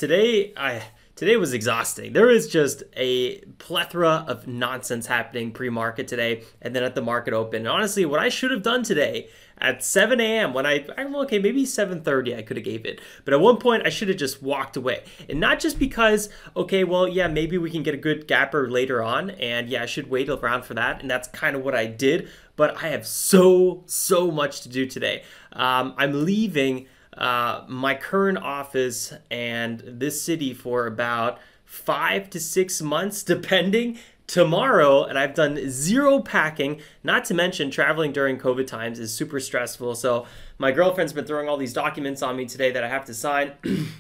Today was exhausting. There is just a plethora of nonsense happening pre-market today and then at the market open. And honestly, what I should have done today at 7 a.m. when I don't know, okay, maybe 7:30 I could have gave it. But at one point I should have just walked away. And not just because, okay, well, yeah, maybe we can get a good gapper later on. And yeah, I should wait around for that. And that's kind of what I did. But I have so much to do today. I'm leaving my current office and this city for about 5 to 6 months, depending, tomorrow, and I've done zero packing. Not to mention traveling during COVID times is super stressful. So my girlfriend's been throwing all these documents on me today that I have to sign,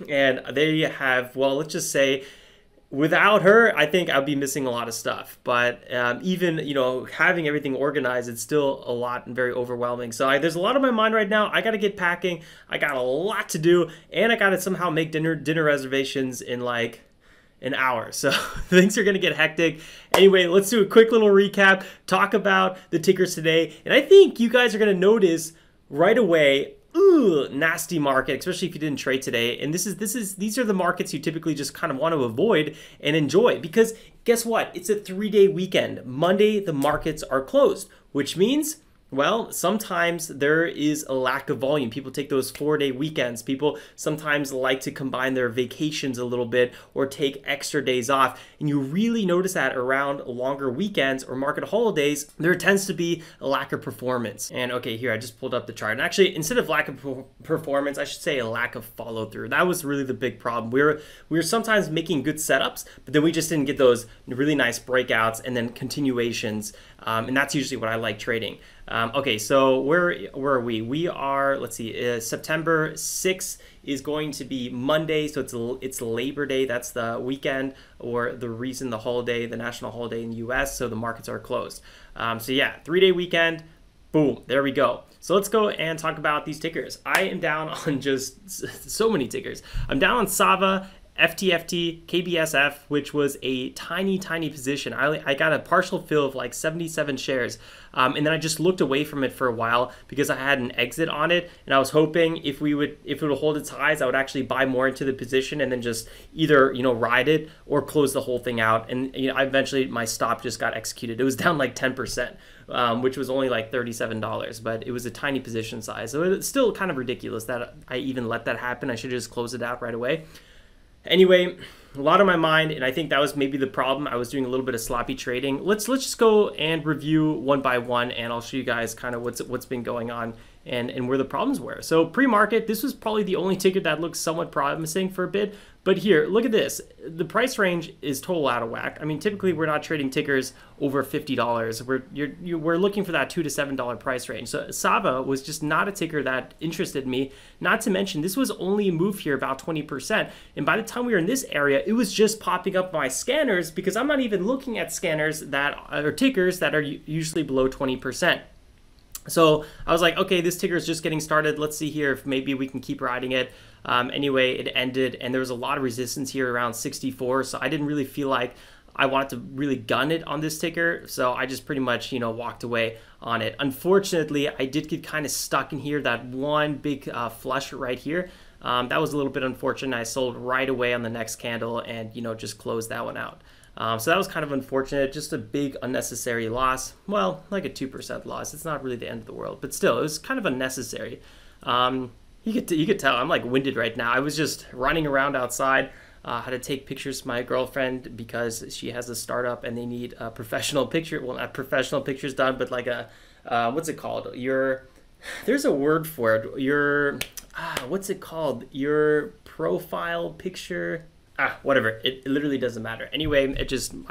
and they have, well, let's just say, without her, I think I'd be missing a lot of stuff. But even, you know, having everything organized, it's still a lot and very overwhelming. So there's a lot on my mind right now. I got to get packing. I got a lot to do. And I got to somehow make dinner reservations in like an hour. So things are going to get hectic. Anyway, let's do a quick little recap. Talk about the tickers today. And I think you guys are going to notice right away, ooh, nasty market, especially if you didn't trade today. And these are the markets you typically just kind of want to avoid and enjoy, because guess what? It's a 3-day weekend. Monday, the markets are closed, which means, well, sometimes there is a lack of volume. People take those 4-day weekends. People sometimes like to combine their vacations a little bit or take extra days off. And you really notice that around longer weekends or market holidays, there tends to be a lack of performance. And okay, here, I just pulled up the chart. And actually, instead of lack of performance, I should say a lack of follow through. That was really the big problem. We were sometimes making good setups, but then we just didn't get those really nice breakouts and then continuations. And that's usually what I like trading. Okay, so where are we? We are, let's see, September 6th is going to be Monday, so it's Labor Day. That's the weekend, or the holiday, the national holiday in the US, so the markets are closed. So yeah, 3-day weekend, boom, there we go. So let's go and talk about these tickers. I am down on just so many tickers. I'm down on SAVA, FTFT, KBSF, which was a tiny position. I got a partial fill of like 77 shares. And then I just looked away from it for a while because I had an exit on it. And I was hoping if it would hold its highs, I would actually buy more into the position and then just either, you know, ride it or close the whole thing out. And you know, eventually my stop just got executed. It was down like 10%, which was only like $37, but it was a tiny position size. So it's still kind of ridiculous that I even let that happen. I should just close it out right away. Anyway, a lot on my mind, and I think that was maybe the problem. I was doing a little bit of sloppy trading. Let's just go and review one by one, and I'll show you guys kind of what's been going on and where the problems were. So pre-market, this was probably the only ticket that looked somewhat promising for a bit. But here, look at this. The price range is total out of whack. I mean, typically we're not trading tickers over $50. We're looking for that $2 to $7 price range. So SAVA was just not a ticker that interested me. Not to mention, this was only a move here about 20%. And by the time we were in this area, it was just popping up my scanners, because I'm not even looking at scanners that are tickers that are usually below 20%. So I was like, okay, this ticker is just getting started. Let's see here if maybe we can keep riding it. Anyway, it ended, and there was a lot of resistance here around 64. So I didn't really feel like I wanted to really gun it on this ticker. So I just pretty much, you know, walked away on it. Unfortunately, I did get kind of stuck in here, that one big flush right here. That was a little bit unfortunate. I sold right away on the next candle and, you know, just closed that one out. So that was kind of unfortunate, just a big unnecessary loss. Well, like a 2% loss. It's not really the end of the world, but still, it was kind of unnecessary. You could tell I'm like winded right now. I was just running around outside. Had to take pictures of my girlfriend because she has a startup and they need a professional picture. Well, not professional pictures done, but like a what's it called? There's a word for it. What's it called? Your profile picture. Whatever, it literally doesn't matter. Anyway,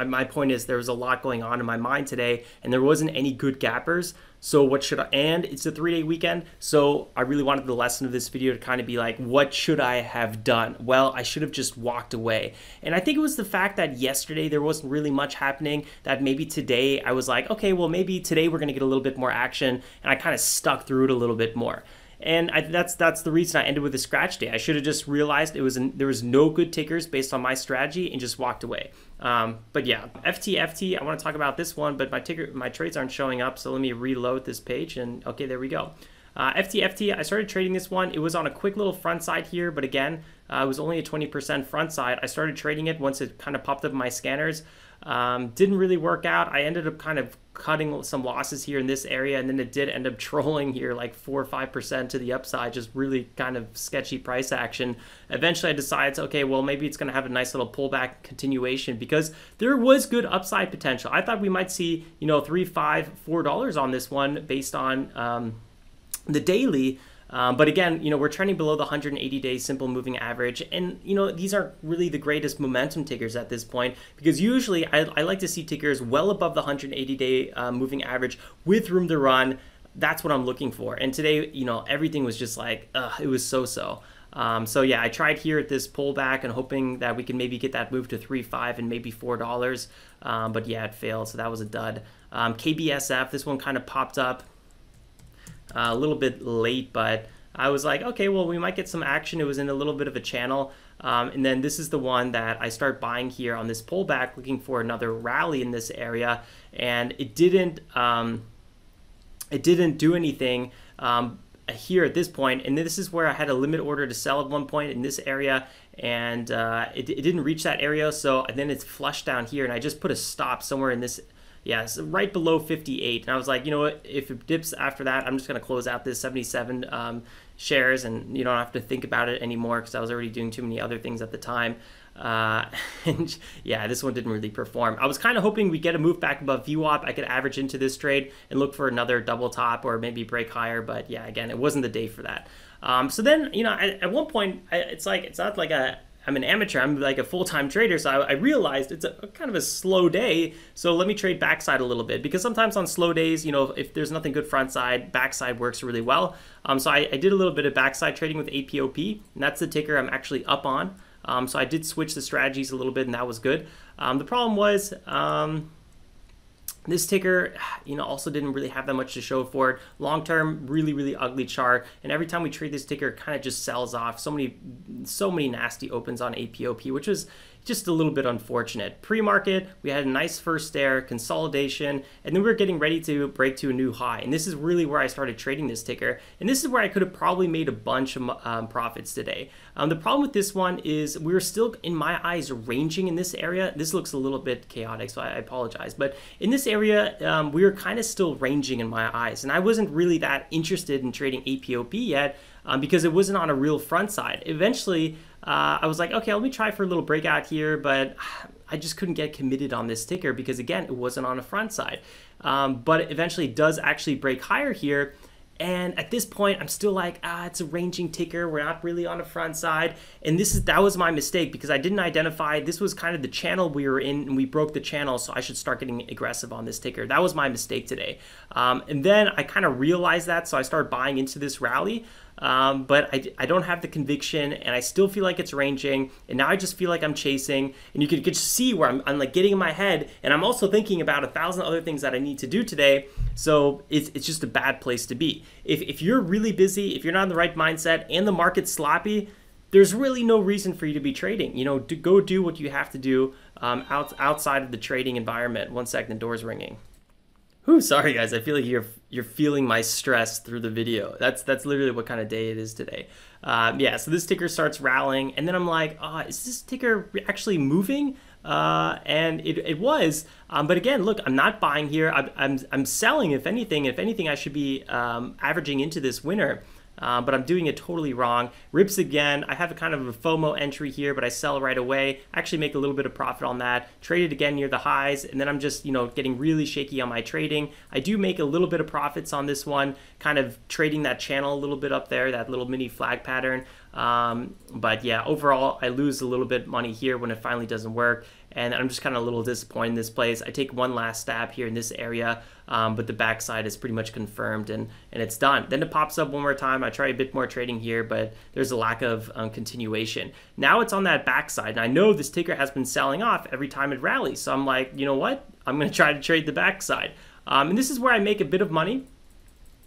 my point is there was a lot going on in my mind today and there wasn't any good gappers. So and it's a 3-day weekend. So I really wanted the lesson of this video to kind of be like, what should I have done? Well, I should have just walked away. And I think it was the fact that yesterday there wasn't really much happening, that maybe today I was like, okay, well, maybe today we're gonna get a little bit more action, and I kind of stuck through it a little bit more. And that's the reason I ended with a scratch day. I should have just realized there was no good tickers based on my strategy and just walked away. But yeah, FTFT, I want to talk about this one, but my trades aren't showing up. So let me reload this page, and okay, there we go. FTFT, I started trading this one. It was on a quick little front side here, but again, it was only a 20% front side. I started trading it once it kind of popped up in my scanners. Didn't really work out. I ended up kind of cutting some losses here in this area, and then it did end up trolling here like 4 or 5% to the upside, just really kind of sketchy price action. Eventually I decided, okay, well, maybe it's going to have a nice little pullback continuation because there was good upside potential. I thought we might see, you know, $3, $5, $4 on this one based on the daily. But again, you know, we're trending below the 180-day simple moving average. And, you know, these aren't really the greatest momentum tickers at this point, because usually I like to see tickers well above the 180-day moving average with room to run. That's what I'm looking for. And today, you know, everything was just like, it was so-so. So yeah, I tried here at this pullback and hoping that we can maybe get that move to 3.5 and maybe $4. But yeah, it failed. So that was a dud. KBSF, this one kind of popped up a little bit late, but I was like, okay, well, we might get some action. It was in a little bit of a channel. And then this is the one that I start buying here on this pullback, looking for another rally in this area. And it didn't do anything here at this point. And this is where I had a limit order to sell at one point in this area, and it didn't reach that area. So then it's flushed down here, and I just put a stop somewhere in this. Yeah, so right below 58. And I was like, you know what, if it dips after that, I'm just going to close out this 77 shares, and you don't have to think about it anymore because I was already doing too many other things at the time. And yeah, this one didn't really perform. I was kind of hoping we get a move back above VWAP. I could average into this trade and look for another double top or maybe break higher. But yeah, again, it wasn't the day for that. So then, you know, at one point, it's not like I'm an amateur, I'm like a full-time trader, so I realized it's a kind of a slow day, so let me trade backside a little bit, because sometimes on slow days, you know, if there's nothing good front side, backside works really well. So I did a little bit of backside trading with APOP, and that's the ticker I'm actually up on. So I did switch the strategies a little bit, and that was good. The problem was this ticker, you know, also didn't really have that much to show for it. Long term, really, really ugly chart. And every time we trade this ticker, it kind of just sells off. So many nasty opens on APOP, which was just a little bit unfortunate. Pre-market, we had a nice first there, consolidation, and then we were getting ready to break to a new high. And this is really where I started trading this ticker. And this is where I could have probably made a bunch of profits today. The problem with this one is we were still, in my eyes, ranging in this area. This looks a little bit chaotic, so I apologize. But in this area, we were kind of still ranging in my eyes. And I wasn't really that interested in trading APOP yet because it wasn't on a real front side. Eventually, I was like, okay, let me try for a little breakout here, but I just couldn't get committed on this ticker because, again, it wasn't on a front side. But eventually it does actually break higher here. And at this point, I'm still like, it's a ranging ticker. We're not really on a front side. And that was my mistake because I didn't identify, this was kind of the channel we were in, and we broke the channel, so I should start getting aggressive on this ticker. That was my mistake today. And then I kind of realized that, so I started buying into this rally. But I don't have the conviction, and I still feel like it's ranging, and now I just feel like I'm chasing, and you could just see where I'm like getting in my head, and I'm also thinking about 1,000 other things that I need to do today, so it's just a bad place to be. If you're really busy, if you're not in the right mindset, and the market's sloppy, there's really no reason for you to be trading. You know, go do what you have to do outside of the trading environment. One second, the door's ringing. Whew, sorry guys, I feel like you're feeling my stress through the video. That's literally what kind of day it is today. Yeah, so this ticker starts rallying, and then I'm like, is this ticker actually moving? And it was, but again, look, I'm not buying here. I'm selling. If anything, I should be averaging into this winner. But I'm doing it totally wrong. Rips again. I have a kind of a FOMO entry here, but I sell right away. Actually make a little bit of profit on that. Trade it again near the highs, and then I'm just, you know, getting really shaky on my trading. I do make a little bit of profits on this one, kind of trading that channel a little bit up there, that little mini flag pattern. But yeah, overall, I lose a little bit money here when it finally doesn't work. And I'm just kind of a little disappointed in this place. I take one last stab here in this area, but the backside is pretty much confirmed, and it's done. Then it pops up one more time. I try a bit more trading here, but there's a lack of continuation. Now it's on that backside, and I know this ticker has been selling off every time it rallies. So I'm like, you know what? I'm going to try to trade the backside. And this is where I make a bit of money.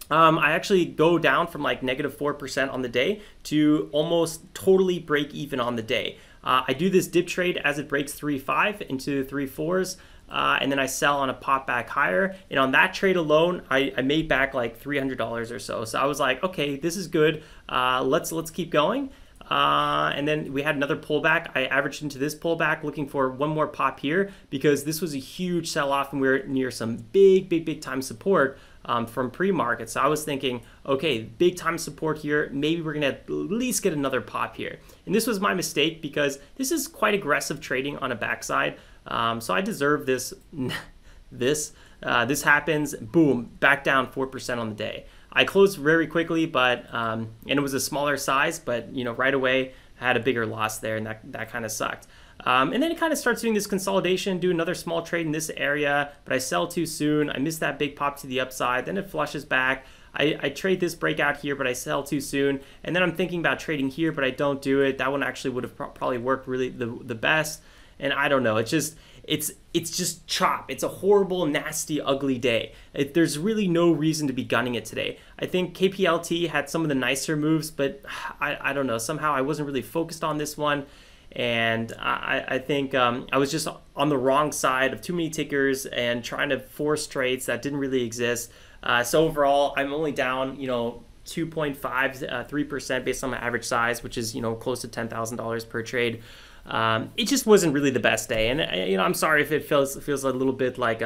I actually go down from like -4% on the day to almost totally break even on the day. I do this dip trade as it breaks 3.5 into 3.4s. and then I sell on a pop back higher. And on that trade alone, I made back like $300 or so. So I was like, okay, this is good. Let's keep going. And then we had another pullback. I averaged into this pullback looking for one more pop here because this was a huge sell-off and we were near some big time support from pre-market. So I was thinking, okay, big time support here. Maybe we're gonna at least get another pop here. And this was my mistake because this is quite aggressive trading on a backside. So I deserve this. This happens, boom, back down 4% on the day. I closed very quickly, but and it was a smaller size, but right away I had a bigger loss there, and that kind of sucked. And then it kind of starts doing this consolidation, do another small trade in this area, but I sell too soon. I missed that big pop to the upside, then it flushes back. I trade this breakout here, but I sell too soon. And then I'm thinking about trading here, but I don't do it. That one actually would have probably worked really the best. And I don't know, it's just chop. It's a horrible, nasty, ugly day. There's really no reason to be gunning it today. I think KPLT had some of the nicer moves, but I don't know. Somehow I wasn't really focused on this one. And I think I was just on the wrong side of too many tickers and trying to force trades that didn't really exist. So overall, I'm only down, 2.5, 3% based on my average size, which is, close to $10,000 per trade. It just wasn't really the best day, and I'm sorry if it feels a little bit like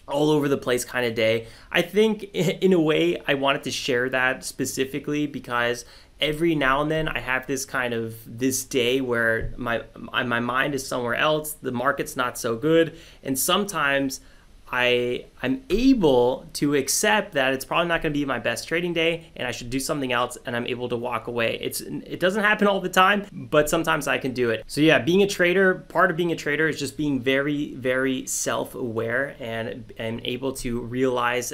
all over the place kind of day. I think in a way I wanted to share that specifically because every now and then I have this day where my mind is somewhere else, the market's not so good, and sometimes I'm able to accept that it's probably not going to be my best trading day and I should do something else, and I'm able to walk away. It doesn't happen all the time, but sometimes I can do it. So yeah, being a trader, part of being a trader is just being very self-aware and able to realize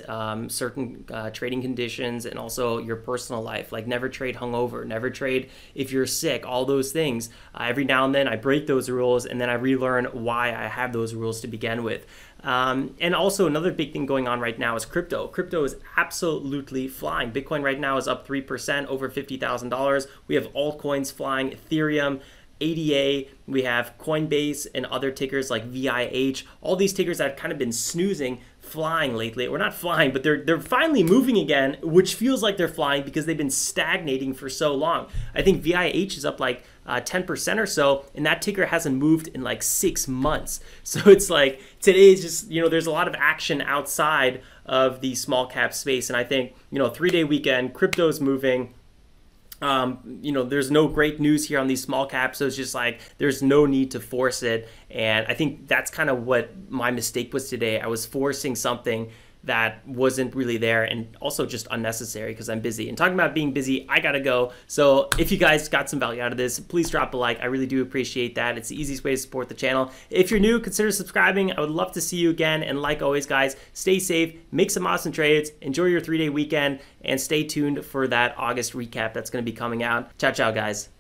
certain trading conditions and also your personal life. Like never trade hungover, never trade if you're sick, all those things. Every now and then I break those rules and then I relearn why I have those rules to begin with. And also another big thing going on right now is crypto. Crypto is absolutely flying. Bitcoin right now is up 3%, over $50,000. We have altcoins flying, Ethereum, ADA, we have Coinbase and other tickers like VIH. All these tickers that have kind of been snoozing, flying lately. Or not flying, but they're finally moving again, which feels like they're flying because they've been stagnating for so long. I think VIH is up like 10% or so, and that ticker hasn't moved in like 6 months. So it's like today is just, there's a lot of action outside of the small cap space, and I think 3-day weekend, crypto's moving. There's no great news here on these small caps, so it's just like there's no need to force it. And I think that's kind of what my mistake was today. I was forcing something that wasn't really there and also just unnecessary because I'm busy. And talking about being busy, I gotta go. So if you guys got some value out of this, please drop a like. I really do appreciate that. It's the easiest way to support the channel. If you're new, consider subscribing. I would love to see you again. And like always, guys, stay safe, make some awesome trades, enjoy your 3-day weekend, and stay tuned for that August recap that's gonna be coming out. Ciao, ciao, guys.